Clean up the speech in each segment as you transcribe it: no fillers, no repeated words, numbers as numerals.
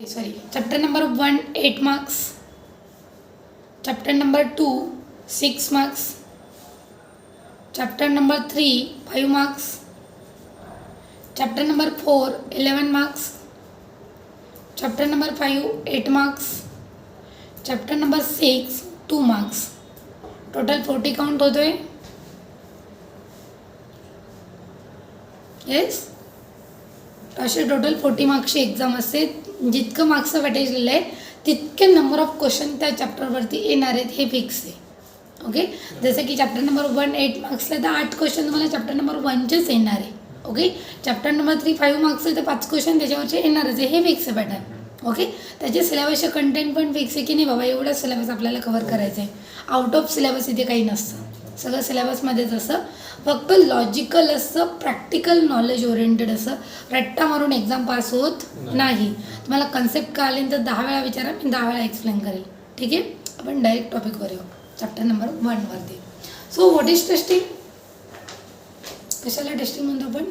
sorry, chapter number 1 8 marks, chapter number 2 6 marks, chapter number 3 5 marks, chapter number 4 11 marks, chapter number 5 8 marks, chapter number 6 2 marks. Total 40 count होतोय. Yes, असे total 40 मार्क्सची exam असते. जितकं मार्क्सचं weightage लिहिलं आहे तितके number of question त्या चॅप्टरवरती येणार आहेत हे फिक्स आहे. ओके, जसं की चॅप्टर नंबर 1 8 मार्क्सला तर 8 क्वेश्चन तुम्हाला चॅप्टर नंबर 1चेच येणार आहे. ओके, चॅप्टर नंबर 3 5 मार्क्स आहे तर 5 क्वेश्चन त्याच्यावरचे येणारच आहे. हे फिक्स आहे पॅटर्न. ओके, त्याचे सिलेबसचे कंटेंट पण फिक्स आहे की नाही बाबा एवढं सिलेबस आपल्याला कव्हर करायचं आहे. आउट ऑफ सिलेबस इथे काही नसतं, सगळं सिलेबसमध्येच असं. फक्त लॉजिकल असं, प्रॅक्टिकल नॉलेज ओरिएंटेड असं. रट्टा मारून एक्झाम पास होत नाही. तुम्हाला कन्सेप्ट कळाले तर 10 वेळा विचारा, मी 10 वेळा एक्सप्लेन करेल. ठीक आहे, आपण डायरेक्ट टॉपिकवर येऊ चॅप्टर नंबर 1 वरती. So what is testing? कशाला टेस्टिंग म्हणतो आपण?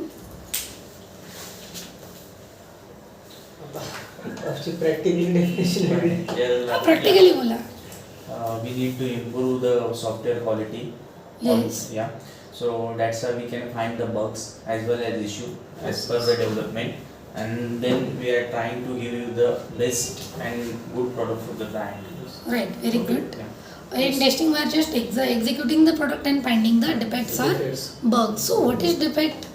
प्रॅक्टिकली बोला. We need to improve the software quality. Yes. Yeah. So that's why we can find the bugs as well as issue as per the development, and then we are trying to give you the best and good product for the client. Right, very good. Yeah. In testing we are just executing the product and finding the defects or bugs. So what is defect?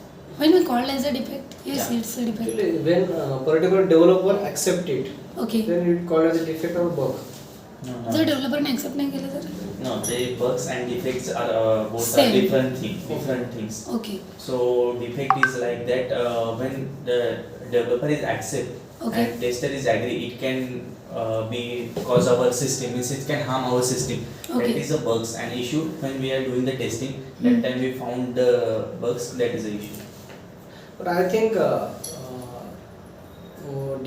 When we call as a defect? Yes, Yeah. it's a defect. Actually, when particular developer accept it, Okay. then it called as a defect or bug. No, जर डेव्हलपरने accept नाही केलं तर? no, the bugs and defects are both Same. are different things. Okay. So defect is like that when the developer is accept Okay. and tester is agree, it can be cause our system, means it can harm our system. Okay. That is a bugs. And issue when we are doing the testing, that time we found the bugs, that is the issue. But I think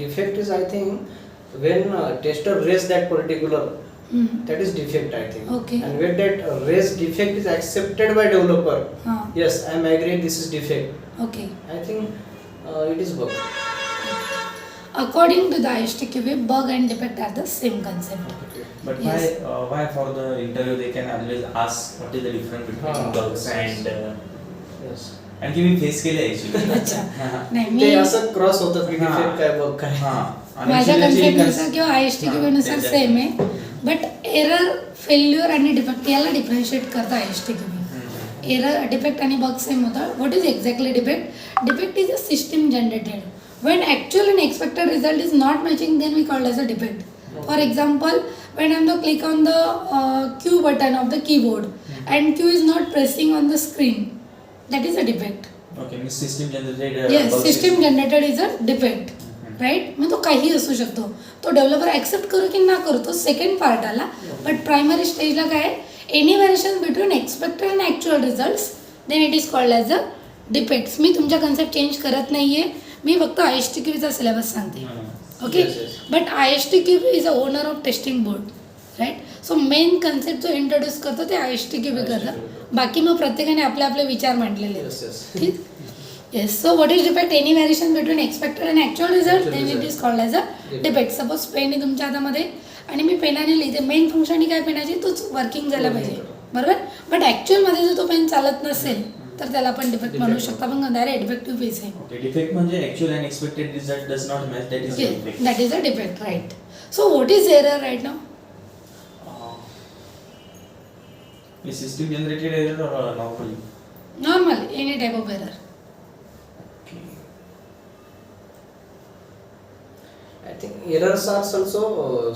defect is, I think, when tester raise that particular, that is defect, I think. Okay. And when that raised defect is accepted by developer, हां. yes, I am agree this is defect. Okay. I think it is bug. According to the ISTQB, bug and defect are the same concept. But Yes. why for the interview they can always ask what is the difference between Ah, bugs yes. and Yes. आणखी मी face केले actually. अच्छा. नाही, ते मी असं cross होतं की हां. Defect काय बग काय. आणि माझ्या actually त्याची कन्सेप्टनुसार किंवा ISTQB नुसार त्याच्या- सेम आहे. बट एरर, फेल्युअर आणि डिफेक्ट याला डिफरन्शिएट करता ISTQB. एरर, डिफेक्ट आणि बग सेम होता. What is exactly defect? Defect is a system generated. When actual and expected result is not matching, then we call as a defect. For example, when I'm to click on the Q button of the keyboard and Q is not pressing on the screen, that is a defect. Okay, means system generated Yes, bugs system is- generated is a defect. Right, मग तो काही असू शकतो. तो developer accept करू की ना करू, तो सेकंड पार्ट आला. बट प्रायमरी स्टेजला काय, any variation between expected and actual results, then it is called as a defects. मी तुमचा कन्सेप्ट चेंज करत नाही आहे, मी फक्त ISTQBचा सिलेबस सांगते. Okay, Yes, yes. But ISTQB is a owner of testing board, right. So main concept जो इंट्रोड्यूस करतो ते ISTQB करतं. बाकी मग प्रत्येकाने आपले आपले विचार मांडलेले आहेत. Yes, yes. ठीक. Yes, so what is defect? Any variation between expected and actual result, then it is called as a defect. Suppose pen आहे तुमच्या हातामध्ये आणि मी पेनाने लिहिते, मेन फंक्शन ही काय पेनाची, तोच वर्किंग झाला पाहिजे, बरोबर. बट ॲक्च्युअलमध्ये जर तो पेन चालत नसेल तर त्याला आपण डिफेक्ट म्हणू शकतो. आपण डायरेक्ट डिफेक्टिव्ह पेज आहे. Okay, defect म्हणजे actual and expected result does not match, that is a defect. That is a defect, right. So what is error right नाव? Is system generated error or normally? Normal, any type of error. Okay. I think errors are also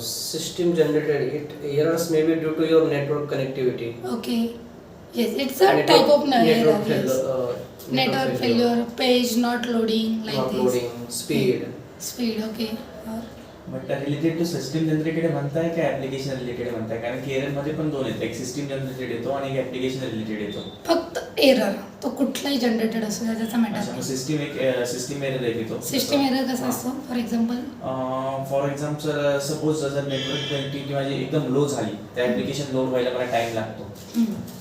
system generated. Errors may be due to your network connectivity. Okay, yes, it's a type of network error. failure, network failure, page not loading, not like this. loading, speed. Speed. Okay. But related to system generated म्हणताय का application related म्हणताय? कारण की error मध्ये पण दोन आहेत, एक सिस्टम जनरेटेड येतो आणि एक ऍप्लिकेशन रिलेटेड येतो. फक्त एरर, तो कुठलाही जनरेटेड असू द्या, त्याचा मॅटर अच्छा, नाही. सिस्टम एक सिस्टम एरर येतो. सिस्टम एरर कसा असतो? For example, for example suppose जर नेटवर्क कनेक्टिव्हिटी माझी एकदम लो झाली, त्या ऍप्लिकेशन लोड व्हायला मला टाइम लागतो,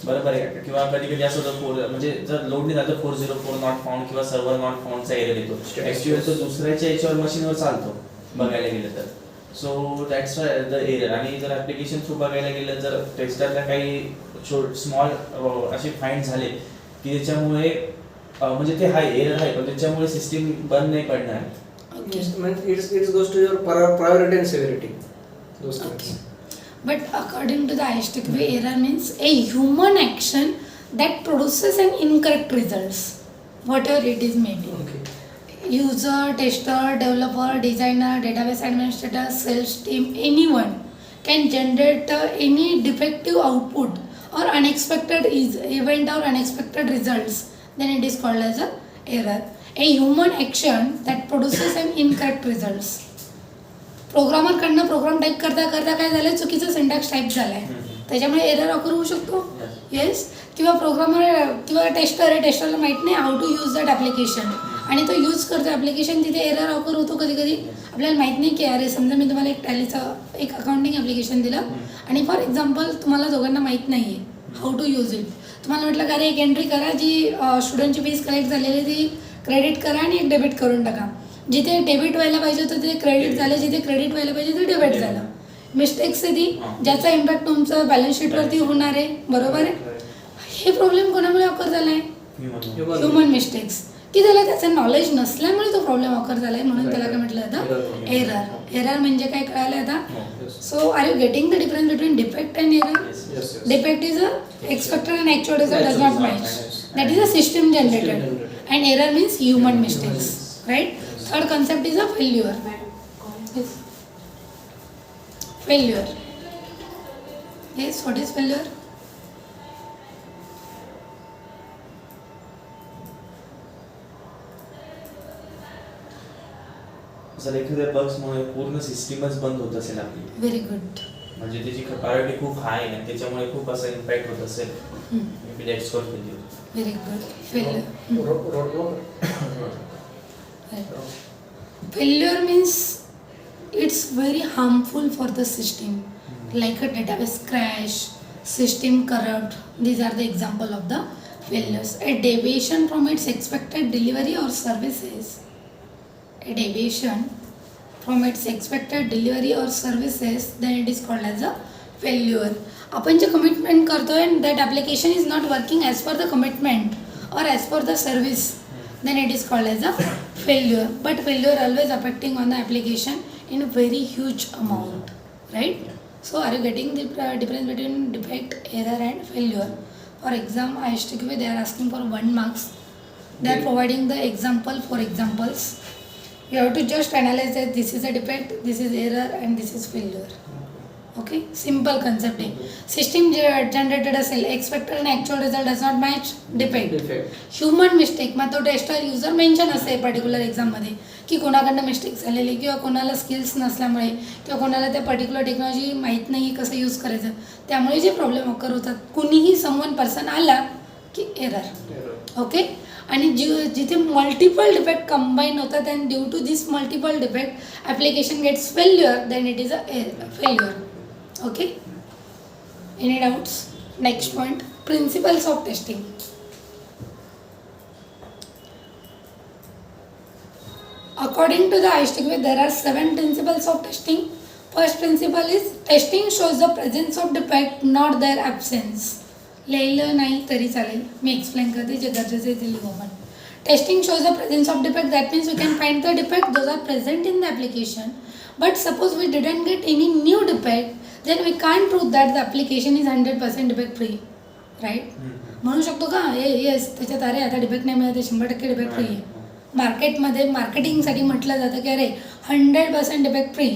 बरोबर आहे का? किंवा कधी कधी असं होतं म्हणजे जर लोड नाही झालं 404 नॉट फाउंड किंवा सर्व्हर नॉट फाउंडचा एरर येतो. ऍक्च्युअली तो दुसऱ्याच्या याच्यावर मशीनवर चालतो, बघायला गेलं तर. So that's the error. आणि जर ॲप्लिकेशन थ्रू बघायला गेलं जर टेस्टरला काही स्मॉल असे फाईंड झाले की त्याच्यामुळे म्हणजे ते हाय एरर आहे पण त्याच्यामुळे सिस्टीम बंद नाही पडणार. It goes to your priority and severity. Those things. Okay. But according to the ISTQB, error means a human action that produces an incorrect results, whatever it is may be. Okay. User, tester, developer, designer, database administrator, sales team, anyone can generate any defective output or unexpected event or unexpected results. Then it is called as a error. A human action that produces an incorrect results. Programmer कडनं program type करता करता काय झालं चुकीचं syntax type झालाय त्याच्यामुळे error occur होऊ शकतो. येस. किंवा प्रोग्रामर किंवा टेस्टर आहे टेस्टरला माहित नाही how to use that application आणि तो यूज करतो ॲप्लिकेशन तिथे एरर ऑकर होतो कधी कधी आपल्याला माहित नाही की अरे समजा मी तुम्हाला एक टॅलीचं एक अकाउंटिंग ॲप्लिकेशन दिलं आणि फॉर एक्झाम्पल तुम्हाला दोघांना माहीत नाही आहे हाऊ टू यूज इट. तुम्हाला म्हटलं का अरे एक एंट्री करा जी स्टुडंटची फीस कलेक्ट झालेली ती क्रेडिट करा आणि एक डेबिट करून टाका. जिथे डेबिट व्हायला पाहिजे होतं ते क्रेडिट झालं जिथे क्रेडिट व्हायला पाहिजे ते डेबिट झालं. मिस्टेक्स आहे ती ज्याचा इम्पॅक्ट तुमचं बॅलन्स शीटवरती होणार आहे. बरोबर आहे. हे प्रॉब्लेम कोणामुळे ऑकर झाला आहे ह्युमन मिस्टेक्स की त्याला त्याचं नॉलेज नसल्यामुळे तो प्रॉब्लेम ऑकर झाला आहे म्हणून त्याला काय म्हटलं जातं एरर. एरर म्हणजे काय कळालं आता. So are you getting the difference between defect and error. Defect is a expected and actual result does not match. That is a system generated and error means human mistakes. Right. Third concept is a failure. Yes. Failure. Yes, what is failure? जर एखाद्या बग्समुळे पूर्ण सिस्टीमच बंद होत असेल आपली Very good. म्हणजे त्याची priority खूप हाय आहे आणि त्याच्यामुळे खूप असा इम्पॅक्ट होत असेल may be that's called failure. Very good. Failure. Failure means it's very harmful for the system, like a database crash, system corrupt. These are the example of the failures. A deviation from its expected delivery or services. A deviation from its expected delivery or services, then it is called as a failure. आपण जे commitment करतोय that application is not working as per the commitment or as per the service. Then it is called as a failure. But failure always affecting on the application in a very huge amount, right? So are you getting the difference between defect, error and failure? For exam, ISTQB they are asking for 1 marks. They are providing the example for examples. You have to just analyze that this is a defect, this is error and this is failure. Okay, simple concept आहे. System generated असेल expected आणि actual result does not match defect. Human mistake मग तो tester user mention असेल particular एक्झाममध्ये की कोणाकडनं mistake झालेली किंवा कोणाला स्किल्स नसल्यामुळे किंवा कोणाला त्या पर्टिक्युलर टेक्नॉलॉजी माहीत नाही कसं यूज करायचं त्यामुळे जे प्रॉब्लेम ऑकर होतात. कुणीही समवन पर्सन आला की एरर. ओके. आणि जिथे मल्टिपल डिफेक्ट कंबाईन होतात and due to this multiple defect application gets failure then it is a failure. Okay, any doubts? Next point, principles of testing. According to the ISTQB, there are 7 principles of testing. First principle is testing shows the presence of defect, not their absence. लिहिलं नाही तरी चालेल मी explain करते जे गरजेचं आहे ते लिहू आपण. Testing shows the presence of defect. That means we can find the defect. Those are present in the application. But suppose we didn't get any new defect. Then we can't prove that the application is 100% defect free, right? म्हणू शकतो का yes त्याच्यात अरे आता defect नाही मिळत 100% defect free आहे. मार्केटमध्ये मार्केटिंगसाठी म्हटलं जातं की अरे 100% डिफेक्ट फ्री.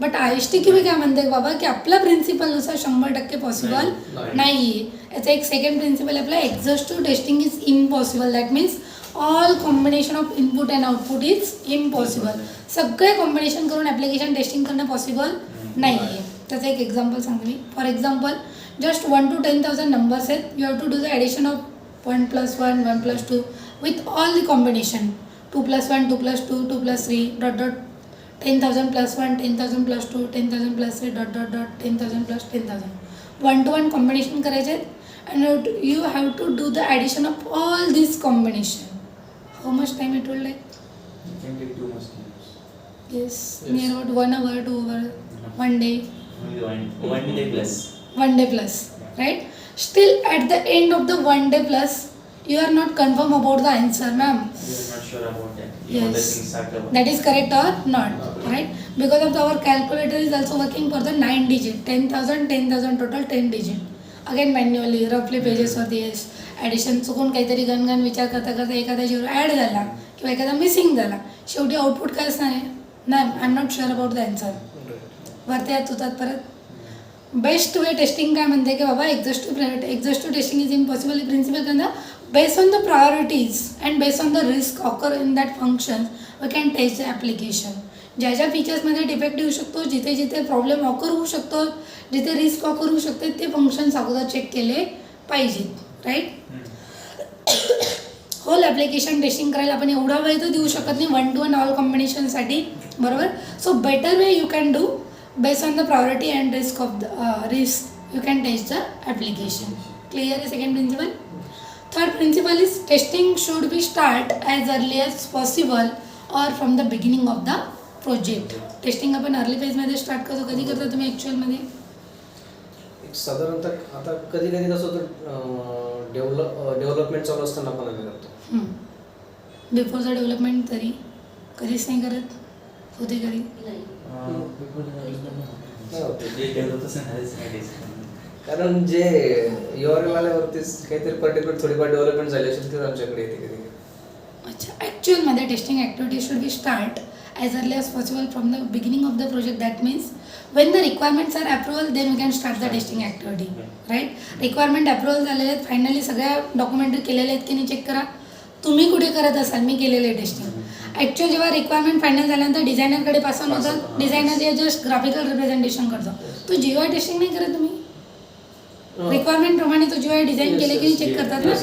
बट ISTQB काय म्हणते बाबा की आपल्या प्रिन्सिपलनुसार 100% पॉसिबल नाही आहे. याचा एक सेकंड प्रिन्सिपल आपला exhaustive testing is impossible. That means all combination of input and output is impossible. सगळे कॉम्बिनेशन करून ॲप्लिकेशन टेस्टिंग करणं पॉसिबल नाही आहे. त्याचं एक एक्झाम्पल सांगते मी. For example just 1 to 10,000 numbers आहेत. You have to do the addition of 1 + 1 1 + 2 with all the combination 2 + 1 2 + 2 2 + 3 dot dot 10,000 + 1 10,000 + 2 10,000 + 3 dot dot dot 10,000 + 10,000 1 to 1 combination करायचे आहेत and you have to do the addition of all this combination. How much time it will take? Yes, near about 1 hour, 2 hour, 1 day, Only 1 day plus. 1 day plus, right? Still at the end of the 1 day plus, you are not confirm about the answer, ma'am. We are not sure about that. Yes. Other things are covered. That is correct or not, right? Because of our calculator is also working for the 9 digit, 10,000 total 10 digit. Again manually, roughly pages वरती yes. Addition चुकून काहीतरी गणगण विचार करता करता एखादा Ziro add झाला किंवा एखादा मिसिंग झाला, शेवटी आउटपुट काय असणार आहे? नाही, I am not sure about the answer. वरती येत होतात परत. बेस्ट वे टेस्टिंग काय म्हणते की बाबा exhaustive testing is impossible principle करणं based on the priorities and based on the risk occur in that function we can test the application. ज्या ज्या फीचर्समध्ये डिफेक्ट येऊ शकतो, जिथे जिथे प्रॉब्लेम ऑकर होऊ शकतो, जिथे रिस्क ऑकर होऊ शकते ते फंक्शन्स अगोदर चेक केले पाहिजेत, राईट? होल ॲप्लिकेशन टेस्टिंग करायला आपण एवढा वेळ तर देऊ शकत नाही 1 to 1 ऑल कॉम्बिनेशनसाठी, बरोबर? So better way you can do based on the priority and risk of the risk you can test the application. Clear आहे second principle? Third principle is testing should be start as early as possible or from the beginning of the project. Testing आपण early फेजमध्ये start करतो. कधी करता तुम्ही ॲक्च्युअलमध्ये? साधारणतः आता कधी कधी कसं होतं, डेव्हलपमेंट चालू असताना आपण आम्ही करतो. बिफोरचं डेव्हलपमेंट तरी कधीच नाही करत होते कधी? नाही होते. जे develop तसं नाहीच नाही test. कारण जे URL आल्यावरतीच काहीतरी पर्टिक्युलर थोडीफार डेव्हलपमेंट झाली असेल तर आमच्याकडे येते कधी. अच्छा, ॲक्च्युअलमध्ये testing activity should be start as early as possible from the beginning of the project. That means when the requirements are approval then we can start the testing activity, right? Requirement approval झालेले आहेत, finally सगळ्या documentary केलेले आहेत की नाही check करा. तुम्ही कुठे करत असाल? मी केलेले टेस्टिंग. ॲक्च्युअल जेव्हा रिक्वायरमेंट फायनल झाल्यानंतर डिझायनरकडे पास ऑन होतं, डिझायनर जे जस्ट ग्राफिकल रिप्रेझेंटेशन करतो. तो GUI टेस्टिंग नाही करत तुम्ही? रिक्वायरमेंट प्रमाणे तो GUI डिझाईन केले की नाही चेक करतात ना?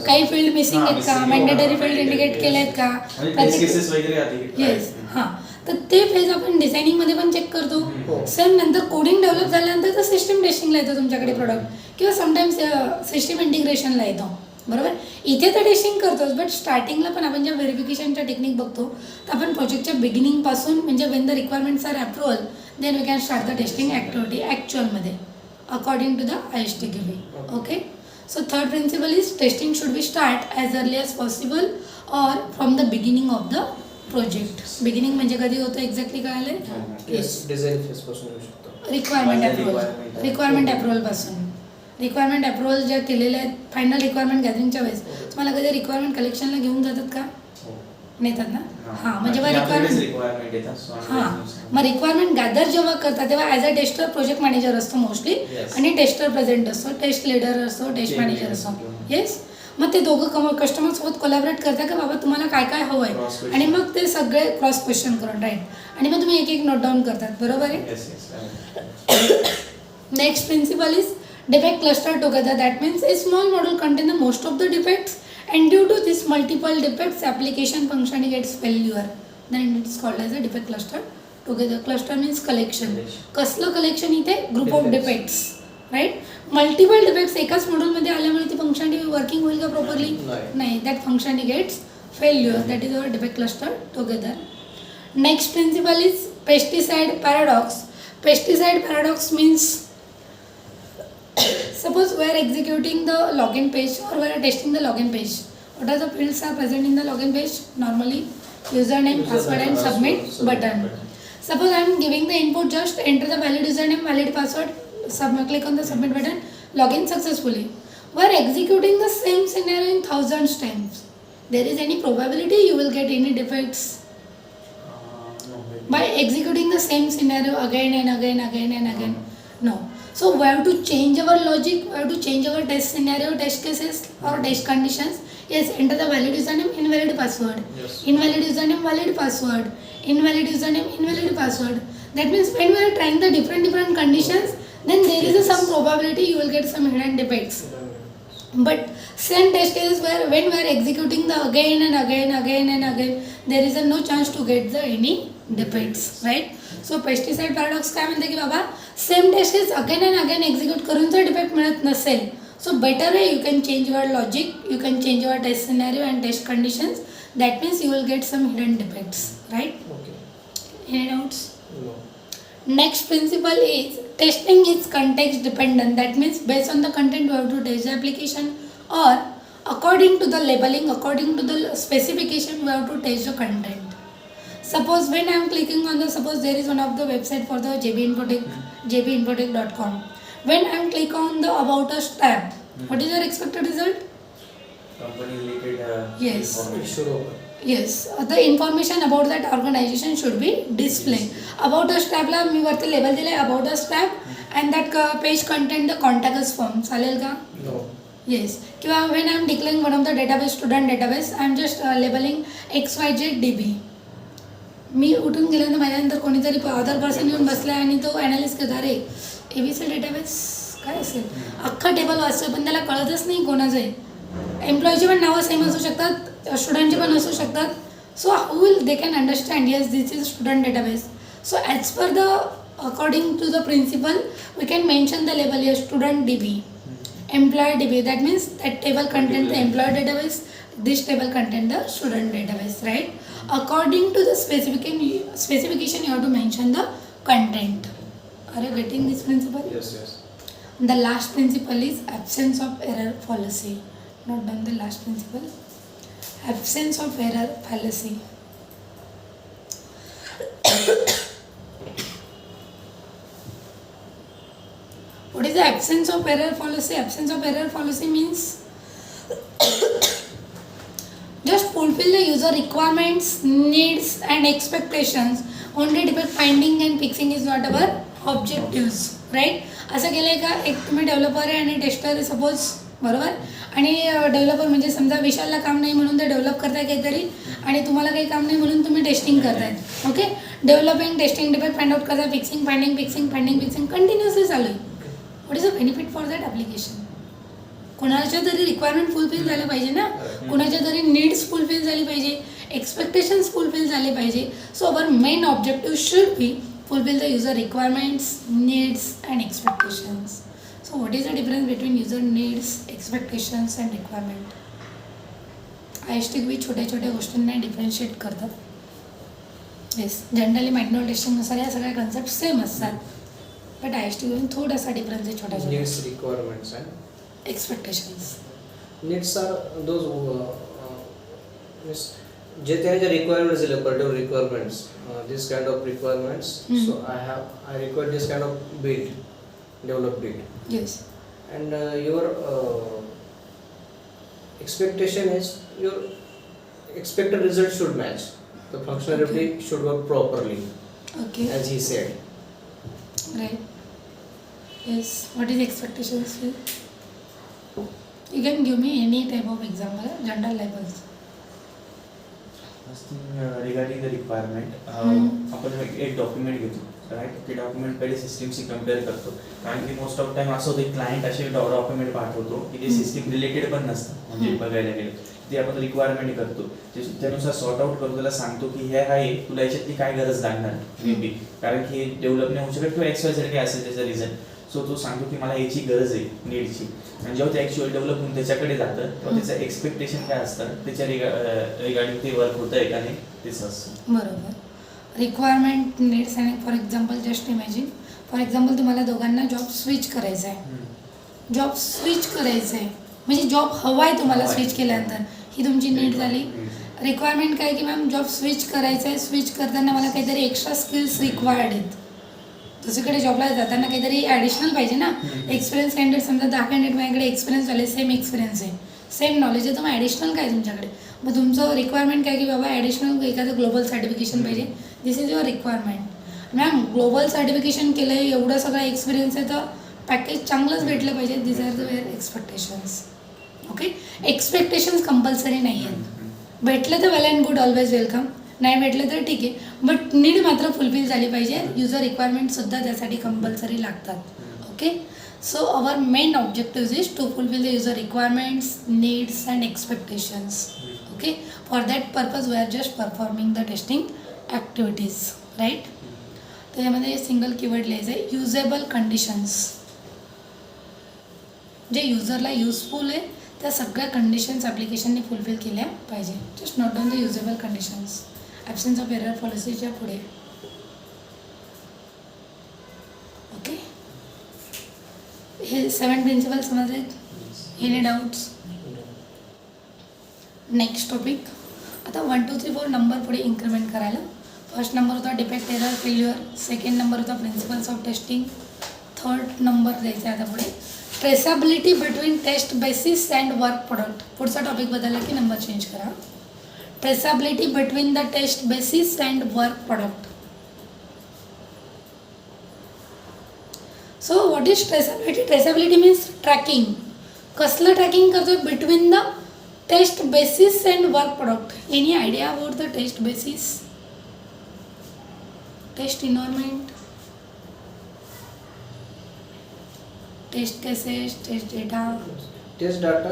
काही फील्ड मिसिंग आहेत का, मॅन्डेटरी फील्ड इंडिकेट केले आहेत का, टेस्ट केसेस वगैरे आधी. येस. हां, तर ते फेज आपण डिझायनिंगमध्ये पण चेक करतो. सेम नंतर कोडिंग डेव्हलप झाल्यानंतर तर सिस्टम टेस्टिंगला येतो तुमच्याकडे प्रोडक्ट, किंवा समटाईम्स सिस्टम इंटिग्रेशनला येतो, बरोबर? इथे तर टेस्टिंग करतोच, बट स्टार्टिंगला पण आपण जेव्हा व्हेरिफिकेशनच्या टेक्निक बघतो तर आपण प्रोजेक्टच्या बिगिनिंगपासून म्हणजे when the requirements are approval then we can start the testing activity ॲक्च्युअलमध्ये according to the ISTQB. Okay, so third principle is testing should be start as early as possible or from the beginning of the project. Beginning म्हणजे कधी होतं exactly कळालं? Yes, design फेजपासून येऊ शकतो. Requirement अप्रूव्हलपासून. Requirement approval ज्या केलेल्या आहेत final requirement गॅदरिंगच्या वेळेस तुम्हाला कधी रिक्वायरमेंट कलेक्शनला घेऊन जातात का? नेतात ना? हां, म्हणजे मग रिक्वायरमेंट येतात. हां, मग रिक्वायरमेंट गॅदर जेव्हा करतात तेव्हा as a tester project manager असतो मोस्टली, आणि टेस्टर प्रेझेंट असतो, टेस्ट लीडर असतो, टेस्ट मॅनेजर असतो. येस, मग ते दोघं कस्टमरसोबत कोलॅबरेट करतात का बाबा तुम्हाला काय काय हवं आहे, आणि मग ते सगळे क्रॉस क्वेश्चन करून, राईट? आणि मग तुम्ही एक एक नोट डाऊन करतात, बरोबर आहे? Next principle is defect cluster together. That means a small module contain the most of the defects, and due to this multiple defects application function gets failure, then it is called as a defect cluster together. Cluster means collection. कसलं collection इथे? Group of defects, right? Multiple defects एकाच module मध्ये आल्यामुळे ती functionality working होईल का properly? नाही, that functionality gets failure. That is our defect cluster together. Next principle is pesticide paradox. Pesticide paradox means suppose we are executing the login page or we are testing the login page. What are the fields are present in the login page? Normally username, password and submit button. Suppose I am giving the input, just enter the valid username, valid password, click on the submit button, login successfully. We are executing the same scenario in thousands times. There is any probability you will get any defects? No. By executing the same scenario again and again and again? No. So we have to change our logic, we have to change our test scenario, test cases or test conditions. Yes, enter the valid username, invalid password. Yes. Invalid username, valid password. Invalid username, invalid password. That means when we are trying the different conditions, then there is some probability you will get some hidden defects. But same test cases where when we are executing the again and again, there is no chance to get the any defects, right? So pesticide paradox काय म्हणते की बाबा same test case again and again execute करून जर defect मिळत नसेल, so better way you can change your logic, you can change your test scenario and test conditions. That means you will get some hidden defects, right? Any doubts? No. Next principle is testing is context dependent. That means based on the content we have to test the application, or according to the labeling, according to the specification we have to test the content. Suppose when I am clicking on the, suppose there is one of the website for the JB Infotech, jbinfotech.com. When I am click on the About Us tab, what is your expected result? Company related Yes. It information. should open. Yes, the information about that organization should be displayed. About us tab ला मी वरती label दिले About Us tab and that page contain the contact us form. चालेल का? No. Yes. किंवा when I am declaring one of the database, student database, I am just labeling XYZ मी उठून गेल्यानंतर माझ्यानंतर कोणीतरी अदर पर्सन येऊन बसला आणि तो ॲनालिस करतो, अरे ABC डेटाबेस काय असेल, अख्खा टेबल वाचतोय पण त्याला कळतच नाही कोणाचं आहे. एम्प्लॉईची पण नावं सेम असू शकतात, स्टुडंटची पण असू शकतात. So how will they can understand yes this is student database. So as per the according to the principle we can mention the label yes student DB, employee DB. That means that table contain the employee database, this table contain the student database, right? According to the specification you have to mention the content. Are you getting this principle? Yes, yes. The last principle is absence of error fallacy. Note down the last principle. Absence of error fallacy. What is the absence of error fallacy? Absence of error fallacy means just fulfill the user requirements, needs and expectations. Only defect finding and fixing is not our objectives, right? असं केलं आहे का, एक तुम्ही developer आहे आणि tester आहे suppose, बरोबर, आणि डेव्हलपर म्हणजे समजा विशालला काम नाही म्हणून ते डेव्हलप करताय काहीतरी आणि तुम्हाला काही काम नाही म्हणून तुम्ही टेस्टिंग करतायत. Okay, developing, testing, defect find out करताय, फिक्सिंग, फाइंडिंग कंटिन्युअसली चालू आहे. What is the benefit for that application? कोणाच्या तरी रिक्वायरमेंट फुलफिल झालं पाहिजे ना, कोणाच्या तरी नीड्स फुलफिल झाली पाहिजे, एक्सपेक्टेशन्स फुलफिल झाले पाहिजे. So our main objective should be fulfill the user requirements, needs and expectations. So what is the difference between user needs, expectations and requirement? ISTQ भी छोट्या छोट्या गोष्टींना डिफरन्शिएट करतात. येस, जनरली मॅन्युअल टेस्टिंगनुसार या सगळ्या concept same असतात, but ISTQ थोडासा difference आहे छोट्या छोट्या. Needs, requirements and expectations. needs are those means जे त्याच्या requirements दिले, particular requirements, this kind of requirements. So I require this kind of build, develop build. Yes. And your expectation is your expected result should match. The functionality should work properly, okay, as he said. Right. Yes, what is expectations? You can give me any type of example, general levels. Regarding the requirement, आपण एक document घेतो, right. ते document पहिले सिस्टीमशी compare करतो, कारण की most of time असं होतं क्लायंट असे डॉक्युमेंट पाठवतो की ते सिस्टीम रिलेटेड पण नसतं. म्हणजे बघायला गेलं ते आपण रिक्वायरमेंट करतो, त्यानुसार सॉर्ट आउट करतो, त्याला सांगतो की हे आहे, तुला याच्यातली काय गरज लागणार मे बी, कारण की डेव्हलप नाही होऊ शकत किंवा XYZ काय असेल त्याचं रिझन. सो तो सांगतो की मला याची गरज आहे नीडची, आणि जेव्हा ते ॲक्च्युअल डेव्हलप होऊन त्याच्याकडे जातं तेव्हा त्याचं एक्सपेक्टेशन काय असतं, त्याच्या रिगार्डिंग ते वर्क होतं आहे का नाही तेच असतं. बरोबर. रिक्वायरमेंट, नीड्स आणि for example just imagine, for example तुम्हाला दोघांना जॉब स्विच करायचा आहे, जॉब स्विच करायचं आहे म्हणजे जॉब हवा आहे तुम्हाला स्विच केल्यानंतर, ही तुमची नीड झाली. रिक्वायरमेंट काय की मॅम जॉब स्विच करायचं आहे, स्विच करताना मला काहीतरी एक्स्ट्रा स्किल्स रिक्वायर्ड आहेत. दुसरीकडे जॉबला जाताना काहीतरी ॲडिशनल पाहिजे ना, एक्सपिरियन्स कॅन्डिडेट समजा 10 कॅन्डिडेट माझ्याकडे एक्सपिरियन्स झाले, सेम एक्सपिरियन्स आहे, सेम नॉलेज आहे, तर मग ॲडिशनल काय तुमच्याकडे, मग तुमचं रिक्वायरमेंट काय की बाबा ॲडिशनल एखादं ग्लोबल सर्टिफिकेशन पाहिजे, this is your requirement. Ma'am global certification केलं आहे, एवढं सगळं एक्सपिरियन्स आहे, तर पॅकेज चांगलंच भेटलं पाहिजे. This are the where expectations. Okay, expectations compulsory नाही आहेत, भेटलं तर well and good, always welcome, नाही भेटलं तर ठीक आहे, बट नीड मात्र फुलफिल झाली पाहिजे. युजर रिक्वायरमेंटसुद्धा त्यासाठी कंपल्सरी लागतात. Okay, so our main objective is to fulfil the user requirements, needs and expectations. Okay, for that purpose we are just performing the testing activities, right. त्याच्यामध्ये single keyword लिहायचं आहे, usable conditions. जे युजरला useful आहे त्या सगळ्या conditions ॲप्लिकेशनने fulfil केल्या पाहिजे. Just note down the usable conditions. Absence of error पॉलिसीच्या पुढे हे 7 प्रिन्सिपल समजले? Any doubts? Next topic. आता 1 2 3 4 नंबर पुढे इन्क्रीमेंट करायला. फर्स्ट नंबर होता defect, error, failure. Second number होता principles of testing. Third number द्यायचा आहे आता पुढे traceability between test basis and work product. पुढचा टॉपिक बदलला की नंबर चेंज करा. Traceability between the test basis and work product. So what is traceability? Traceability means tracking. कसलं ट्रॅकिंग करतो? Between the test basis and work product. Any idea about the test basis? Test environment, test cases, test data. Test data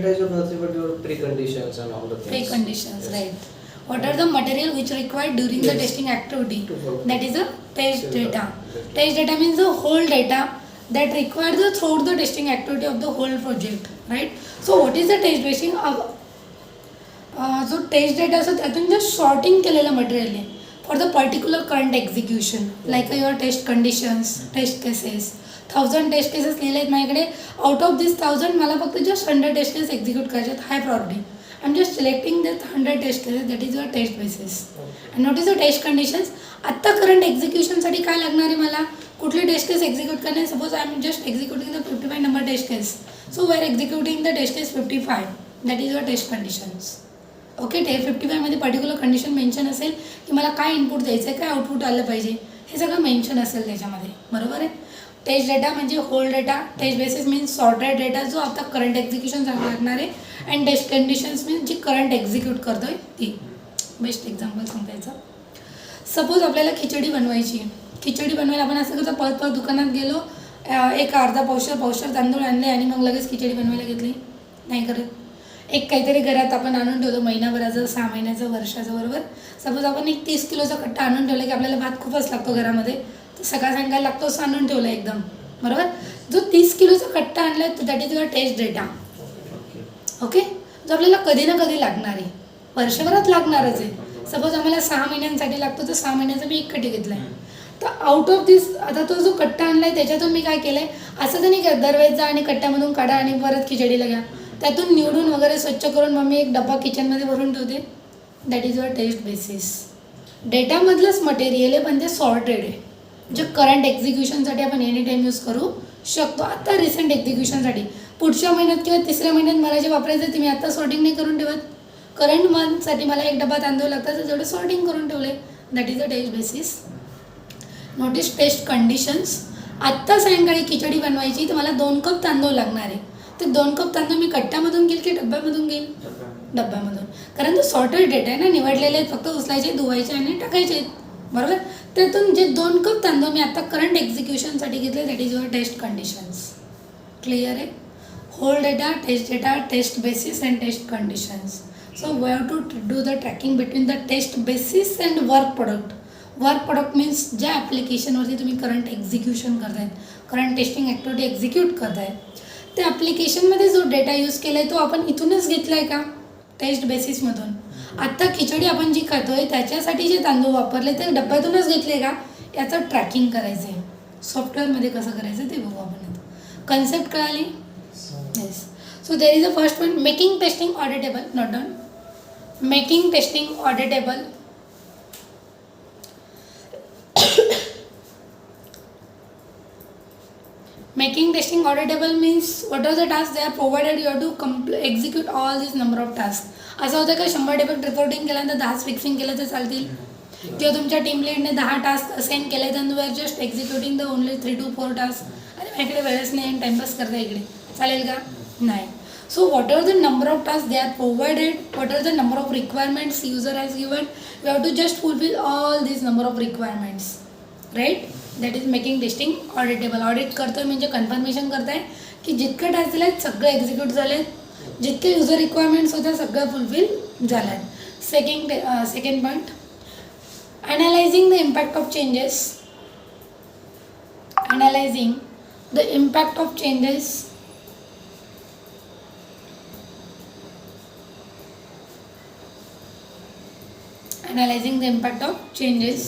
is nothing but your preconditions and all the things. Preconditions, Yes. right. What are the material which required during the Yes. testing activity? To work. That is a test Test data. data. Test data means the whole data that required throughout the testing activity of the whole project, right? So what is the test basing? जो test data असतो त्यातून जे sorting केलेलं material आहे for the particular current execution, like your test conditions, test cases. 1000 test cases लिहिले आहेत माझ्याकडे. Out of दिस 1000 मला फक्त जस्ट 100 टेस्ट केसेस एक्झिक्यूट करायचे आहेत. High priority. I am just selecting that 100 test cases. That is your test basis. And not is the test conditions. आत्ता current एक्झिक्युशनसाठी काय लागणार आहे मला? कुठली टेस्ट केस एक्झिक्यूट करणे? Suppose I am just executing the 55 number test case. So we are executing the test case 55. That is your test conditions. Okay. 55मध्ये particular condition mention असेल की मला काय इनपुट द्यायचं आहे, काय आउटपुट आलं पाहिजे, हे सगळं मेन्शन असेल त्याच्यामध्ये. बरोबर आहे. टेस्ट डेटा म्हणजे whole data. Test basis means sorted data जो आता करंट एक्झिक्युशन लागणार आहे. अँड टेस्ट कंडिशन्स मीन्स जी करंट एक्झिक्यूट करतोय ती. बेस्ट एक्झाम्पल सांगता यायचं. सपोज आपल्याला खिचडी बनवायची आहे. खिचडी बनवायला आपण असं करतो, परत परत दुकानात गेलो, एक अर्धा पावशर तांदूळ आणले आणि मग लगेच खिचडी बनवायला घेतली. नाही करत. एक काहीतरी घरात आपण आणून ठेवतो महिनाभराचं, 6 महिन्याचं, वर्षाचं. बरोबर. सपोज आपण एक 30 किलोचा कट्टा आणून ठेवला की आपल्याला भात खूपच लागतो घरामध्ये, तर सकाळ सायंकाळ लागतो असं आणून ठेवलं एकदम. बरोबर. जो 30 किलोचा कट्टा आणला आहे that is your test data. Okay. जो आपल्याला कधी ना कधी लागणार आहे, वर्षभरात लागणारच आहे. सपोज आम्हाला 6 महिन्यांसाठी लागतो, तर 6 महिन्याचा मी एक कट्टी घेतला आहे. तर आउट ऑफ दिस आता तो जो कट्टा आणला आहे त्याच्यातून मी काय केलं आहे, असं तर नाही का दरवेळेस जा आणि कट्ट्यामधून काढा आणि परत खिचडीला घ्या. त्यातून निवडून वगैरे स्वच्छ करून मग मी एक डब्बा किचनमध्ये भरून ठेवते. That is your test basis. डेटामधलंच मटेरियल आहे पण ते सॉर्टेड आहे, जे करंट एक्झिक्युशनसाठी आपण एनी टाईम यूज करू शकतो. आता रिसेंट एक्झिक्युशनसाठी पुढच्या महिन्यात किंवा तिसऱ्या महिन्यात मला जे वापरायचं ते मी आता सॉर्टिंग नाही करून ठेवत. करंट मंथसाठी मला एक डबा तांदूळ लागतात तर जेवढे सॉर्टिंग करून ठेवले. That is a test basis. Notice test conditions. आत्ता सायंकाळी खिचडी बनवायची तर मला 2 कप तांदूळ लागणार आहे. ते 2 कप तांदूळ मी कट्ट्यामधून घेईल की डब्यामधून घेईल? डब्यामधून. कारण तो सॉर्टेड डेटा आहे ना, निवडलेले आहेत, फक्त उचलायचे, धुवायचे आणि टाकायचे आहेत. बरोबर. त्यातून जे 2 कप तांदूळ मी आता करंट एक्झिक्युशनसाठी घेतले that is your test conditions. Clear आहे. Whole data, test basis and test conditions. So we have to do the tracking between the test basis and work product. Work product means ज्या ॲप्लिकेशनवरती तुम्ही current execution करतायत, current testing activity execute करताय, त्या ॲप्लिकेशनमध्ये जो data use केला आहे तो आपण इथूनच घेतला आहे का? टेस्ट बेसिसमधून. आत्ता खिचडी आपण जी खातोय त्याच्यासाठी जे तांदूळ वापरले ते डब्यातूनच घेतले का? याचं ट्रॅकिंग करायचं आहे. सॉफ्टवेअरमध्ये कसं करायचं ते बघू आपण. कन्सेप्ट कळाली? Yes. So there is a first point, making testing auditable. Not done. Making testing auditable. Making testing auditable means what are the tasks they are provided, you have to execute all this number of tasks. असं होतं का 100 defect reporting केल्यानंतर 10 fixing केलं तर चालतील? किंवा तुमच्या team लीडने 10 task assign केले तर you are just executing the only 3 to 4 task. आणि माझ्याकडे वेळच नाही आणि टाइमपास करता इकडे, चालेल का? नाही. So what are the number of task they are provided, what are the number of requirements user has given, you have to just fulfil all this number of requirements. Right. That is making testing auditable. Audit करतोय म्हणजे confirmation करताय की जितके task दिले आहेत सगळे execute झाले, जितके युजर रिक्वायरमेंट्स होत्या सगळं फुलफिल झालं आहे. Second point, analysing the impact of changes. Analysing the impact of changes. Analyzing the impact of changes.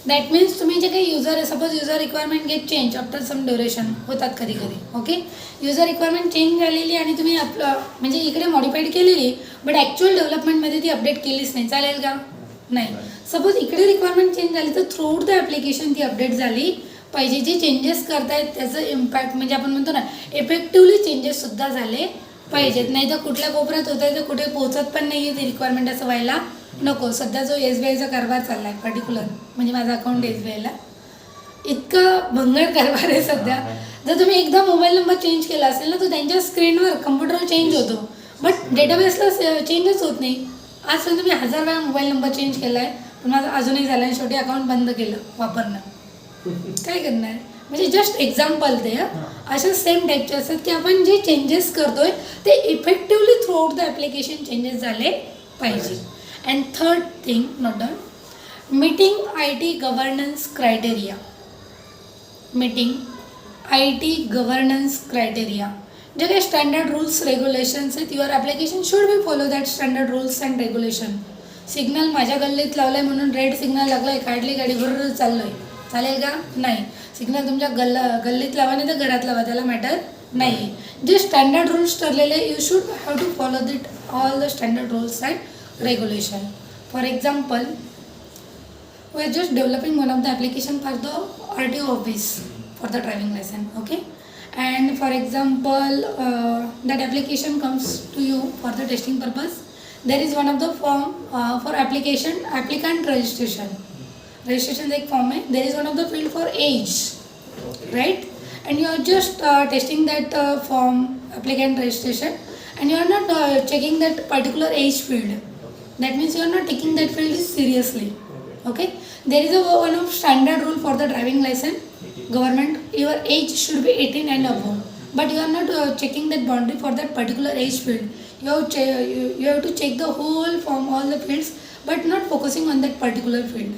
That means तुम्ही जे काही user suppose user requirement get change after some duration होतात कधी कधी. ओके, युजर रिक्वायरमेंट चेंज झालेली आणि तुम्ही आपलं म्हणजे इकडे मॉडिफाईड केलेली बट ॲक्च्युअल डेव्हलपमेंटमध्ये ती अपडेट केलीच नाही, चालेल का? नाही. सपोज इकडे रिक्वायरमेंट चेंज झाली तर थ्रूआउट द ॲप्लिकेशन ती अपडेट झाली पाहिजे. जे चेंजेस करतायत त्याचं इम्पॅक्ट म्हणजे आपण म्हणतो ना इफेक्टिव्हली चेंजेससुद्धा झाले पाहिजेत. नाही तर कुठल्या कोपऱ्यात होत आहे तर कुठे पोहोचत पण नाही आहे ती रिक्वायरमेंट, असं व्हायला नको. सध्या जो SBIचा कारभार चालला आहे पर्टिक्युलर म्हणजे माझं अकाउंट SBIला इतका भंगर कारभार आहे सध्या. जर तुम्ही एकदा मोबाईल नंबर चेंज केला असेल ना तर त्यांच्या स्क्रीनवर कम्प्युटरवर चेंज होतो बट डेटाबेसला चेंजच होत नाही. आजपर्यंत मी 1000 वेळा मोबाईल नंबर चेंज केला आहे पण माझं अजूनही झालं आणि शेवटी अकाउंट बंद केलं वापरणं. काय करणार? म्हणजे जस्ट एक्झाम्पल ते अशा सेम टाईपचे असतात की आपण जे चेंजेस करतोय ते effectively throughout the application changes झाले पाहिजे. And third thing not done, meeting IT governance criteria. Meeting IT governance criteria जे काही स्टँडर्ड रूल्स रेग्युलेशन्स आहेत your application should be follow that standard rules and regulation. Signal माझ्या गल्लीत लावलं आहे म्हणून रेड सिग्नल लागला आहे, काढली गाडी भरपूर चाललो आहे, चालेल का? नाही. सिग्नल तुमच्या गल्लीत लावा नाही तर घरात लावा, त्याला मॅटर नाही. जे स्टँडर्ड रूल्स ठरलेले you should have to follow the all the standard rules and regulation. For example we are just developing one of the application for the RTO office for the driving licence. Okay, and for example that application comes to you for the testing purpose. There is one of the form for applicant registration एक form है. There is one of the field for age, right? And you are just testing that form applicant registration and you are not checking that particular age field. That means you are not taking that field seriously. Okay, there is one of standard rule for the driving license government, your age should be 18 and above, but you are not checking that boundary for that particular age field. You have to check the whole form, all the fields, but not focusing on that particular field,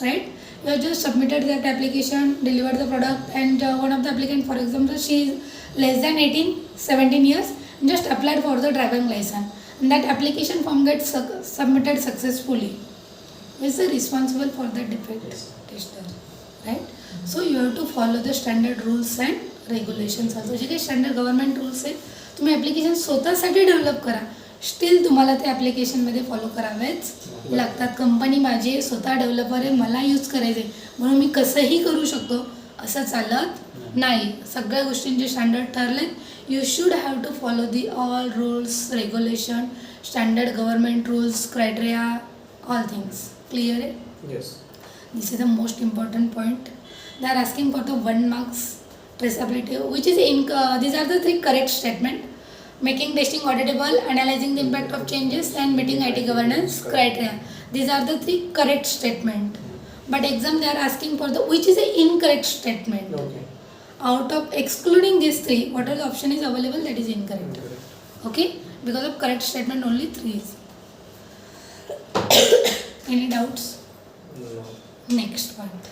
right? You have just submitted that application, delivered the product, and one of the applicant, for example, she is less than 18, 17 years, just applied for the driving license, and that application form gets submitted successfully. Who is the responsible for that defect? Tester, right? So you have to follow the standard rules and regulations also. जे काही standard government rules आहेत तुम्ही application स्वतःसाठी develop करा, steel तुम्हाला ते ॲप्लिकेशनमध्ये follow करावेच लागतात. कंपनी माझी स्वतः डेव्हलपर आहे, मला यूज करायचं आहे म्हणून मी कसंही करू शकतो असं चालत नाही. सगळ्या गोष्टींचे स्टँडर्ड ठरले. You should have to follow the all rules regulation standard government rules criteria all things. Clear आहे? Yes. This is the most important point. They are asking for the 1 marks traceability, which is these are the 3 correct statement: making testing auditable, analyzing the impact of changes, and meeting IT governance criteria. These are the 3 correct statement. But exam they are asking for the which is the incorrect statement. Okay. Out of excluding these 3, what are the option is available that is incorrect. Okay, because of correct statement only 3 is. Any doubts? No. Next point.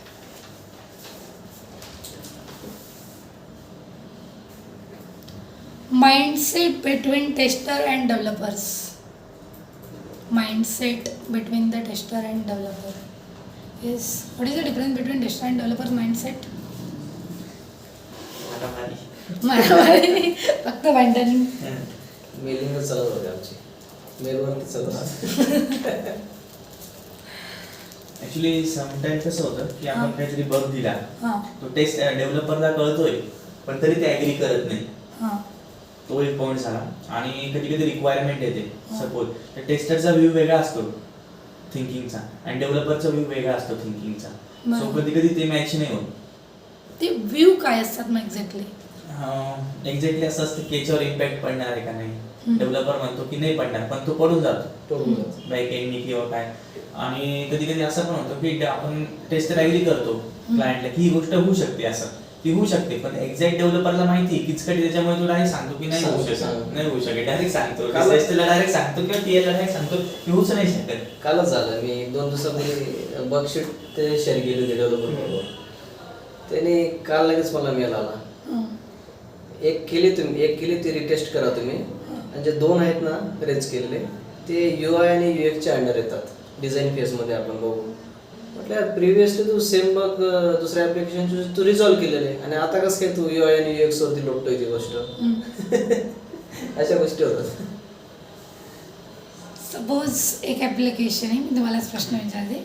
Mindset between tester and developers. Mindset between the tester and developer is, what is the difference between tester and developer's mindset? मारामारी फक्त भांडण. मेलिंगच चालत होते आमची, मेलवरती चालत होते. Actually sometime कसं होतं की आपण काहीतरी बग दिला, हां तो टेस्ट डेव्हलपरला कळतोय पण तरी ते ऍग्री करत नाही. हां तो एक पॉईंट झाला. आणि कधी कधी रिक्वायरमेंट येते, सपोज तर टेस्टरचा व्ह्यू वेगळा असतो थिंकिंगचा आणि डेव्हलपरचा व्ह्यू वेगळा असतो थिंकिंगचा. सो कधी कधी ते मॅच नाही होत. ते व्ह्यू काय असतात मग एक्झॅक्टली? एक्झॅक्टली असं असतं की याच्यावर इम्पॅक्ट पडणार आहे का नाही. डेव्हलपर म्हणतो की नाही पडणार पण तो पडून जातो बॅक एंडनी किंवा काय. आणि कधी कधी असं पण होतं की आपण टेस्टर ऍग्री करतो क्लायंटला की ही गोष्ट होऊ शकते, असं ती होऊ शकते, पण एक्झॅक्ट डेव्हलपरला माहिती किचकटी त्याच्यामुळे तो डायरेक्ट सांगतो की नाही होऊ शकत, नाही होऊ शकत. डायरेक्ट सांगतो टेस्टरला, डायरेक्ट सांगतो किंवा टीएलला डायरेक्ट सांगतो की होऊच नाही शकत. कालच झालं, मी 2 दिवसापूर्वी बगशीट ते शेअर केली होती डेव्हलपर बरोबर. त्याने काल लगेच मला मेल आला, एक केली ती रिटेस्ट करा तुम्ही, आणि जे 2 आहेत ना रेज केलेले ते UI आणि UX च्या अंडर येतात. डिझाईन फेजमध्ये आपण बघू म्हटलं प्रिव्हियसली तू सेम बघ दुसऱ्या ऍप्लिकेशन तू रिझॉल्व्ह केलेले आणि आता कसं काय तू UI आणि UX वरती लोटतोय ती गोष्ट. अशा गोष्टी होतात. सपोज एक ॲप्लिकेशन आहे, मी तुम्हालाच प्रश्न विचारते.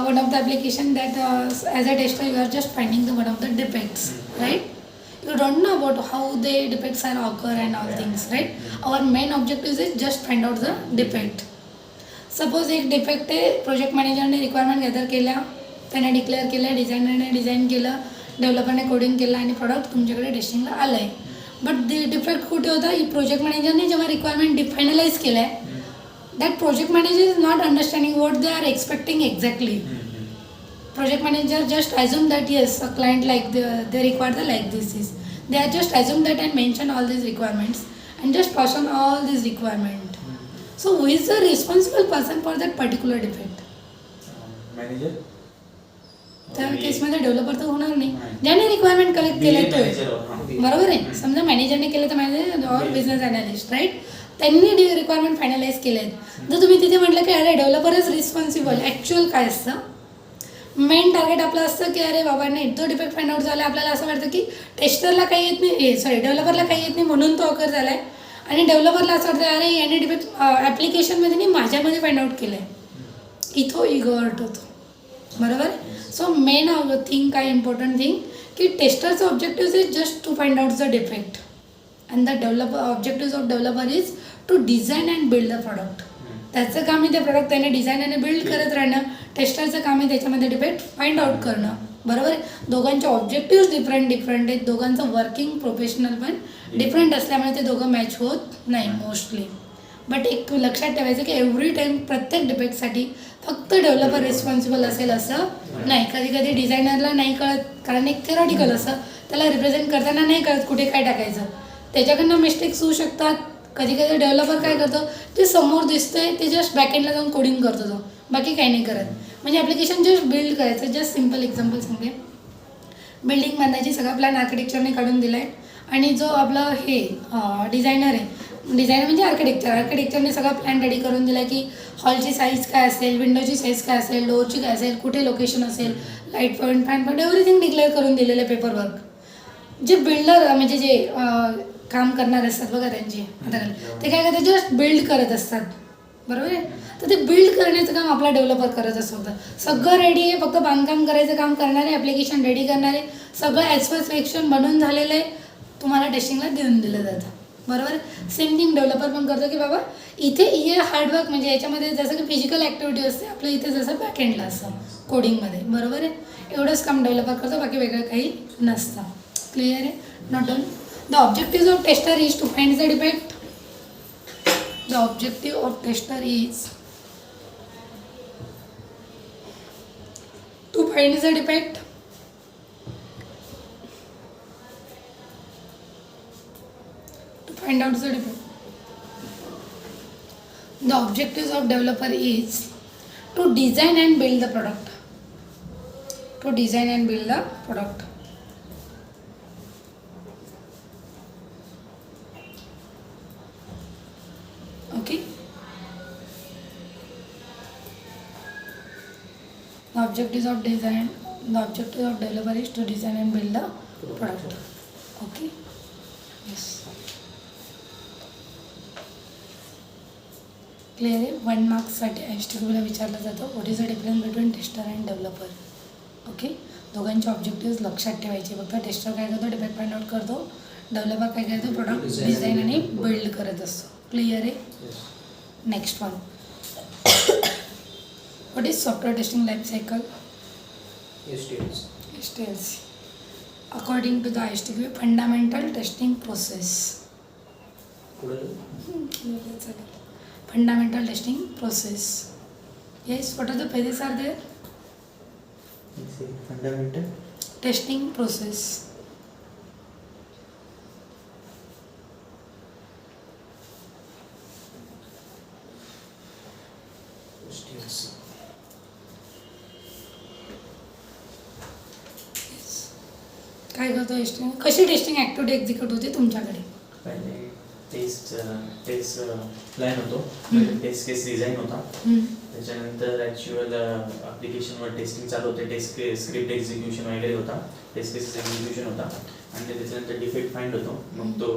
One of the application that as a tester you are just finding the one of the defects, right? You don't know about how the defects are occur and all things, right? Our main objective is just find out the defect. Suppose एक defect आहे, project मॅनेजरने requirement gather केल्या, त्याने declare केलं, डिझायनरने design केलं, डेव्हलपरने coding केलं आणि product तुमच्याकडे टेस्टिंगला आलं आहे. बट दी डिफेक्ट कुठे होता? प्रोजेक्ट मॅनेजरने जेव्हा रिक्वायरमेंट फायनलाइज केलं आहे, that project manager is not understanding what they are expecting exactly. Project manager just assume that yes, a client like they require the like this is. They are just assume that and mention all these requirements and just pass on all these requirement. So who is the responsible person for that particular defect? Manager. त्या केसमध्ये developer तर होणार नाही, ज्याने requirement collect केले तो, बरोबर आहे. समजा मॅनेजरने केलं तर मॅनेजर और बिझनेस अनालिस्ट, राईट? त्यांनी रिक्वायरमेंट फायनलाइज केले आहेत. जर तुम्ही तिथे म्हटलं की अरे डेव्हलपर इज रिस्पॉन्सिबल, ॲक्च्युअल काय असतं? मेन टार्गेट आपलं असतं की अरे बाबा नाही, तो डिफेक्ट फाइंड आउट झाला, आपल्याला असं वाटतं की टेस्टरला काही येत नाही, डेव्हलपरला काही येत नाही म्हणून तो अकर झाला आहे, आणि डेव्हलपरला असं वाटतं अरे याने डिफेक्ट ॲप्लिकेशनमध्ये नाही माझ्यामध्ये फाइंड आउट केलं आहे. इथं इगो हर्ट होतो, बरोबर. सो मेन थिंग काय इम्पॉर्टंट थिंग की टेस्टरचं objective is just to find out the defect and the objective of developer is to design and build the product. त्याचं काम आहे ते प्रॉडक्ट त्याने डिझाईन आणि बिल्ड करत राहणं. टेस्टरचं काम आहे त्याच्यामध्ये डिफेक्ट फाइंड आउट करणं, बरोबर आहे. दोघांचे ऑब्जेक्टिव्ह डिफरंट आहेत, दोघांचं वर्किंग प्रोफेशनल पण डिफरंट असल्यामुळे ते दोघं मॅच होत नाही मोस्टली. बट एक लक्षात ठेवायचं की एव्हरी टाईम प्रत्येक डिफेक्टसाठी फक्त डेव्हलपर रिस्पॉन्सिबल असेल असं नाही. कधी कधी डिझायनरला नाही कळत, कारण एक थेरॉटिकल असं त्याला रिप्रेझेंट करताना नाही कळत कुठे काय टाकायचं, त्याच्याकडनं मिस्टेक्स होऊ शकतात. कधी कधी डेव्हलपर काय करतो, ते समोर दिसतंय ते जस्ट बॅकएंडला जाऊन कोडिंग करतो तो, बाकी काही नाही करत. म्हणजे ॲप्लिकेशन जस्ट बिल्ड करायचं. जस्ट सिम्पल एक्झाम्पल सांगते, बिल्डिंग बांधायची सगळा प्लॅन आर्किटेक्चरने काढून दिला आहे, आणि जो आपला हे डिझायनर आहे, डिझायनर म्हणजे आर्किटेक्चरने सगळा प्लॅन रेडी करून दिला की हॉलची साईज काय असेल, विंडोची साईज काय असेल, डोअरची काय असेल, कुठे लोकेशन असेल, light point, fan point, everything declare करून दिलेलं आहे पेपर वर्क. जे बिल्डर म्हणजे जे काम करणार असतात बघा त्यांचे हाताखाली, ते काय करतात जस्ट बिल्ड करत असतात, बरोबर आहे. तर ते बिल्ड करण्याचं काम आपला डेव्हलपर करत असतं. सगळं रेडी आहे, फक्त बांधकाम करायचं काम करणारे, ॲप्लिकेशन रेडी करणारे, सगळं ॲस्पेक्शन बनवून झालेलं आहे, तुम्हाला टेस्टिंगला देऊन दिलं जातं, बरोबर. सेम थिंग डेव्हलपर पण करतो की बाबा इथे हे हार्डवर्क म्हणजे याच्यामध्ये जसं की फिजिकल ॲक्टिव्हिटी असते आपलं इथे जसं बॅकएंडला असतं कोडिंगमध्ये, बरोबर आहे. एवढंच काम डेव्हलपर करतो, बाकी वेगळं काही नसतं. क्लिअर आहे? Not all. The objective of tester is to find the defect. The objective of tester is to find the defect. To find out the defect. The objectives of developer is to design and build the product. To design and build the product. Okay. The objectives of developer is to design and build the product. Okay. Yes. Clear आहे. 1 मार्क्ससाठी HTQला विचारलं जातं what is the difference between tester and developer. Okay. दोघांचे objective लक्षात ठेवायचे. फक्त tester काय करतो, defect find out करतो, डेव्हलपर काय करतो, प्रोडक्ट डिझाईन आणि बिल्ड करत असतो. क्लिअर आहे. Next one, what is software testing life cycle? STLC. According to the HTQ, fundamental testing process. Fundamental testing process. Yes, what are the phases are there? Fundamental testing process. काय करतो testing? कशी testing activity execute होते तुमच्याकडे? Taste plan होतो, taste केस design होता, त्याच्यानंतर actual ॲप्लिकेशनवर testing चालू होते, टेस्ट स्क्रिप्ट एक्झिक्युशन वगैरे होता, टेस्ट केसेस एक्झिक्युशन होता आणि त्याच्यानंतर डिफेक्ट फाइंड होतो, मग तो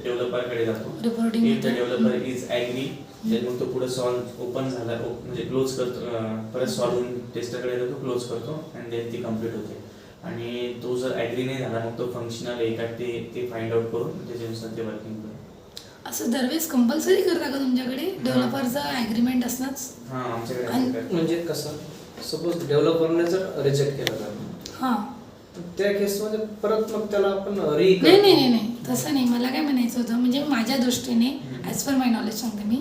डेव्हलपरकडे जातो. Reporting इफ द होतं. डेव्हलपर इज ॲग्री तर मग तो पुढे सॉल्व ओपन झाला म्हणजे क्लोज करतो, परत सॉल्व होऊन टेस्टरकडे जातो, क्लोज करतो अँड देन ती कम्प्लीट होते. आणि तो जर ॲग्री नाही झाला मग तो फंक्शनल आहे का ते फाइंड आउट करून त्याच्यानुसार ते वर्किंग करतो. असं दरवेळेस कंपल्सरी करता का तुमच्याकडे डेव्हलपरचं ॲग्रीमेंट असणंच? हां आमच्याकडे आणि- असं करतात. म्हणजे कसं सपोज डेव्हलपरने जर रिजेक्ट केलं तर हां. त्या केसमध्ये परत मग त्याला आपण नाही नाही नाही नाही तसं नाही. मला काय म्हणायचं होतं म्हणजे माझ्या दृष्टीने ॲज पर माय नॉलेज सांगते मी,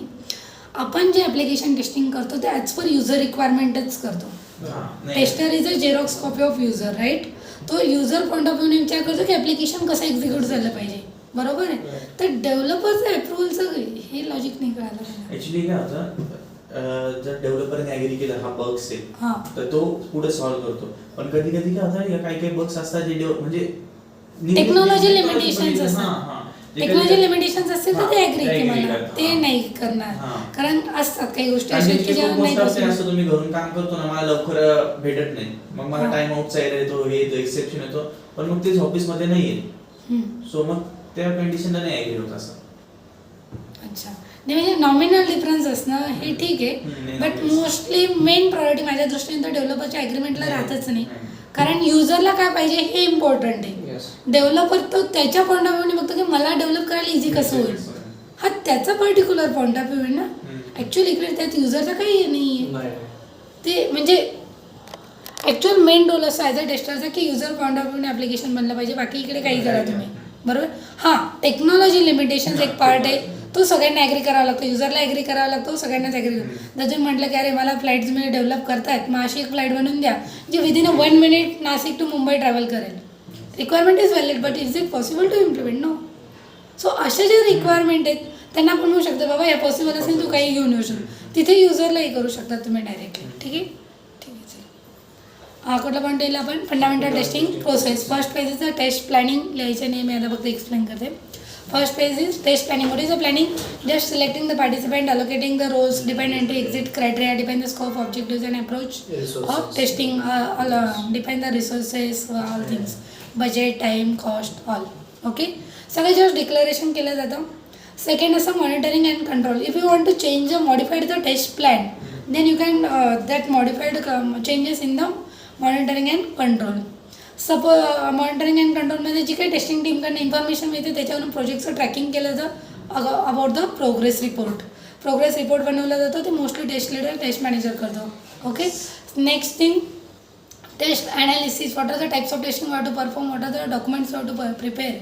आपण जे ॲप्लिकेशन टेस्टिंग करतो ते ॲज पर युजर रिक्वायरमेंटच करतो. हां, नाही. Tester is a xerox copy of user, right? तो युजर पॉईंट ऑफ व्ह्यूने विचार करतो की ॲप्लिकेशन कसं एक्झिक्यूट झालं पाहिजे, बरोबर आहे? तर डेव्हलपरचं अप्रुव्हलचं हे लॉजिक नाही कळालं मला. ऍक्च्युली काय होतं, जर डेव्हलपरने ॲग्री केलं हा बग्स आहे हां. तर तो पुढे सॉल्व्ह करतो. पण कधी कधी काय होतं, या काही काही बग्स असतात जे म्हणजे टेक्नॉलॉजी लिमिटेशन्स हां, असतात. हां. ते टेक्नॉलॉजी कधी- लिमिटेशन्स असतील तर ते हां, ॲग्री ते की agree मला करतात. ते हां. नाही करणार. हां. कारण असतात काही गोष्टी आणि अशा जितके की ज्या खूप नाही मोठं असते, possible. असं तुम्ही घरून काम करतो ना, मला लवकर भेटत नाही, मग मला हां. टाइम आउटचा एरर येतो, हे येतो, एक्सेप्शन येतो, पण मग तेच ऑफिसमध्ये नाही येत. हम्म. सो मग त्या कंडिशनला नाही ॲग्री होत असं. अच्छा. नाही म्हणजे नॉमिनल डिफरन्स असणं हे ठीक आहे, नाही, but obvious. Mostly men priority माझ्या दृष्टीने तर डेव्हलपरच्या ॲग्रीमेंटला राहतच नाही. कारण युजरला काय पाहिजे हे इम्पॉर्टंट आहे. येस डेव्हलपर तो त्याच्या पॉईंट ऑफ व्ह्यूने बघतो की मला डेव्हलप करायला इझी कसं होईल, हा त्याचा पर्टिक्युलर पॉईंट ऑफ व्ह्यू आहे ना. ॲक्च्युअली इकडे त्यात युजरचा काही हे नाही आहे. नाही ते म्हणजे ॲक्च्युअल मेन रोल असं ॲज अ टेस्टरचा की युजर पॉईंट ऑफ व्ह्यूने ॲप्लिकेशन बनलं पाहिजे, बाकी इकडे काही करा तुम्ही, बरोबर. हां, टेक्नॉलॉजी लिमिटेशन्स एक पार्ट आहे, तो सगळ्यांना ॲग्री करावा लागतो, युजरला ॲग्री करावा लागतो, सगळ्यांनाच ॲग्री करू. जर तुम्ही म्हटलं की अरे मला फ्लाईट्स मी डेव्हलप करतायत, मग अशी एक फ्लाईट बनवून द्या जी within a 1 minute Nashik to Mumbai travel करेल. Requirement is valid but is it possible to implement? No. सो अशा ज्या रिक्वायरमेंट आहेत त्यांना आपण म्हणू शकतो बाबा या पॉसिबल असेल तू काही घेऊन येऊ शकतो, तिथे युजरलाही करू शकतात तुम्ही डायरेक्टली. ठीक आहे, ठीक आहे, चला. कुठला पॉईंट येईल आपण? Fundamental testing process. First page is the test planning. लिहायचं नाही, मी आता फक्त एक्सप्लेन करते. First page is test planning. What is the planning? Just selecting the participant, allocating the roles, define entry exit criteria, define the scope, objectives and approach Resources. of testing, define the resources, all things, budget, time, cost, all. Okay. सगळं just declaration केलं जातं. Second असं monitoring and control. If you want to change or modify the test plan, then you can that modified changes in the monitoring and control. Monitoring and कंट्रोलमध्ये जी काही testing टीमकडनं information मिळते त्याच्यावरून प्रोजेक्टचं tracking केलं जातं about the progress report. Progress report बनवला जातो, ते mostly test leader test manager करतो. Okay. Next thing test analysis. What are the types of testing what to perform, what are the documents what to prepare,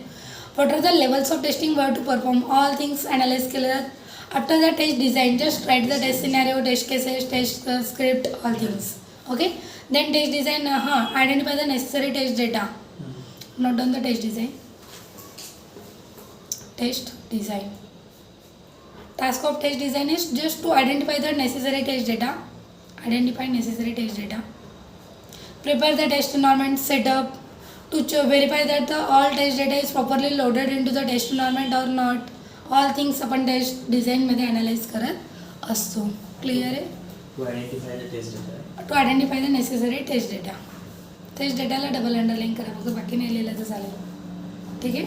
what are the levels of testing what to perform, all things analyse केले जातात. After the test design just write the test scenario, test cases, test script, all things. Okay. Then test design, identify the necessary test data. Not done the test design. Test design. Task of test design is just to identify the necessary test data. Identify necessary test data. Prepare the test environment setup to verify that the all test data is properly loaded into the test environment or not. All things आपण test डिझाईनमध्ये analyse करत असतो. Clear आहे? To identify the test data. To identify the necessary test data. Test डेटाला double underline करा, फक्त बाकी नाही लिहिलं तर चालेल. ठीक आहे.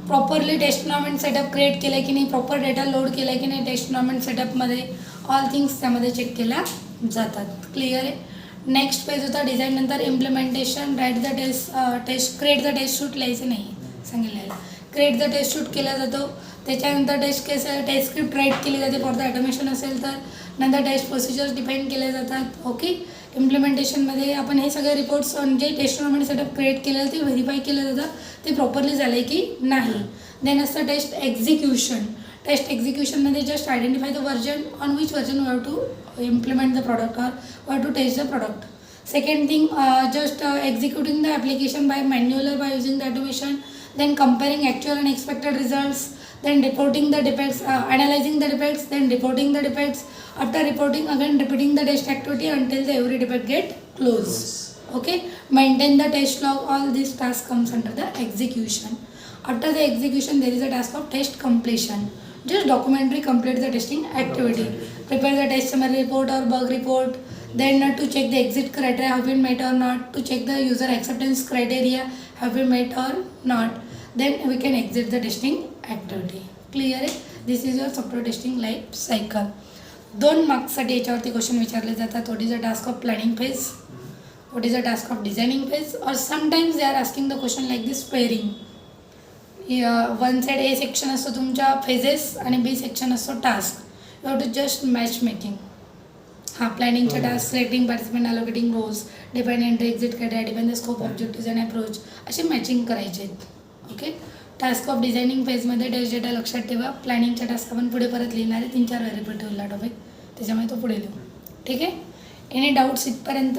Properly test environment setup create केलं की नाही, प्रॉपर डेटा लोड केला की नाही टेस्ट एन्व्हायरमेंट सेटअपमध्ये, ऑल थिंग्स त्यामध्ये चेक केल्या जातात. क्लिअर आहे. नेक्स्ट पेज होता डिझाईन. नंतर implementation. Write the test create the taste shoot लिहायचं नाही सांगितलेलं. क्रिएट द टेस्ट शूट केला जातो. त्याच्यानंतर टेस्ट स्क्रिप्ट राईट केली जाते फॉर द ऑटोमेशन असेल तर. नंतर टेस्ट प्रोसिजर्स डिफाईन केले जातात. ओके. इम्प्लिमेंटेशनमध्ये आपण हे सगळे रिपोर्ट्स जे टेस्ट एन्व्हायरमेंट सेटअप क्रिएट केलेलं ते व्हेरीफाय केलं जातं ते प्रॉपरली झालं आहे की नाही. देन असतं टेस्ट एक्झिक्युशन. टेस्ट एक्झिक्युशनमध्ये just identify the version on which version we have to implement the product or we have to test the product. Second thing just executing the application by manual by using the automation. Then comparing actual and expected results, then reporting the defects, analyzing the defects, then reporting the defects. After reporting, again repeating the test activity until the every defect get closed. Okay. Maintain the test log. All these tasks comes under the execution. After the execution, there is a task of test completion. Just documentary complete the testing activity. Prepare the test summary report or bug report. Then to check the exit criteria have been met or not. To check the user acceptance criteria have been met or not. Then we can exit the testing activity. Clear आहे? This is your software testing life cycle. 2 मार्क्ससाठी याच्यावरती question विचारले जातात. What is the task of planning phase? What is the task of designing phase? Or sometimes they are asking the question like this pairing. One side A section असतो तुमच्या phases आणि B section असतो task. You have to just match making. हां प्लॅनिंगच्या task selecting participant allocating roles define entry exit criteria define the scope objective and approach असे matching करायचे आहेत. Okay. Task of designing फेजमध्ये टेस्ट डेटा लक्षात ठेवा. प्लॅनिंगच्या task आपण पुढे परत लिहिणार आहे 3-4 वेळा रिपीट होईल टॉपिक त्याच्यामुळे तो पुढे लिहू. ठीक आहे. एनी डाऊट्स इथपर्यंत?